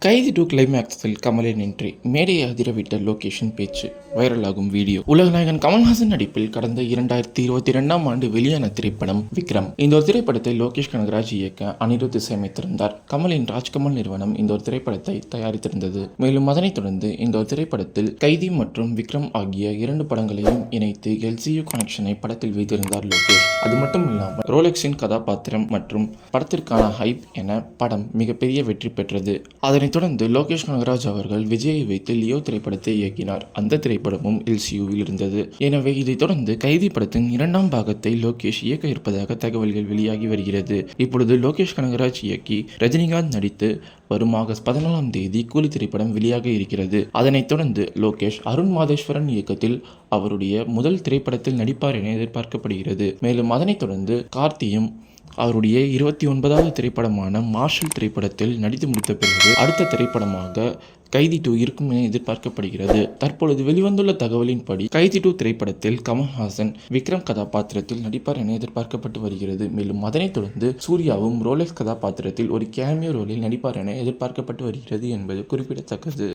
கைதி டூ கிளைமேக்ஸில் கமலின் என்ட்ரி, மேடையை அதிரவிட்ட லோகேஷின் பேச்சு, வைரலாகும் வீடியோ. உலகநாயகன் கமல்ஹாசன் நடிப்பில் கடந்த 2022ஆம் ஆண்டு வெளியான திரைப்படம் விக்ரம். இந்த ஒரு திரைப்படத்தை லோகேஷ் கனகராஜ் இயக்க அனிருத் இசையமைத்திருந்தார். கமலின் ராஜ்கமல் நிறுவனம் இந்த ஒரு திரைப்படத்தை தயாரித்திருந்தது. மேலும் அதனைத் தொடர்ந்து இந்த ஒரு திரைப்படத்தில் கைதி மற்றும் விக்ரம் ஆகிய 2 படங்களையும் இணைத்து LCU கனெக்ஷனை படத்தில் வைத்திருந்தார் லோகேஷ். அது மட்டும் இல்லாமல் ரோலெக்ஸின் கதாபாத்திரம் மற்றும் படத்திற்கான ஹைப் என படம் மிகப்பெரிய வெற்றி பெற்றது. அதனைத் தொடர்ந்து லோகேஷ் கனகராஜ் அவர்கள் விஜயை வைத்து லியோ திரைப்படத்தை இயக்கினார். அந்த திரைப்படமும் LCUவில் இருந்தது. எனவே இதைத் தொடர்ந்து கைதி படத்தின் 2ஆம் பாகத்தை லோகேஷ் இயக்க இருப்பதாக தகவல்கள் வெளியாகி வருகிறது. இப்பொழுது லோகேஷ் கனகராஜ் இயக்கி ரஜினிகாந்த் நடித்து வரும் ஆகஸ்ட் 14ஆம் தேதி கூலி திரைப்படம் வெளியாக இருக்கிறது. அதனைத் தொடர்ந்து லோகேஷ் அருண் மாதேஸ்வரன் இயக்கத்தில் அவருடைய முதல் திரைப்படத்தில் நடிப்பார் என எதிர்பார்க்கப்படுகிறது. மேலும் அதனைத் தொடர்ந்து கார்த்தியும் அவருடைய 29வது திரைப்படமான மார்ஷல் திரைப்படத்தில் நடித்து முடித்த பிறகு அடுத்த திரைப்படமாக கைதி 2 இருக்கும் என எதிர்பார்க்கப்படுகிறது. தற்பொழுது வெளிவந்துள்ள தகவலின்படி கைதி 2 திரைப்படத்தில் கமல்ஹாசன் விக்ரம் கதாபாத்திரத்தில் நடிப்பார் என எதிர்பார்க்கப்பட்டு வருகிறது. மேலும் அதனைத் தொடர்ந்து சூர்யாவும் ரோலெக்ஸ் கதாபாத்திரத்தில் ஒரு கேமியோ ரோலில் நடிப்பார் என எதிர்பார்க்கப்பட்டு வருகிறது என்பது குறிப்பிடத்தக்கது.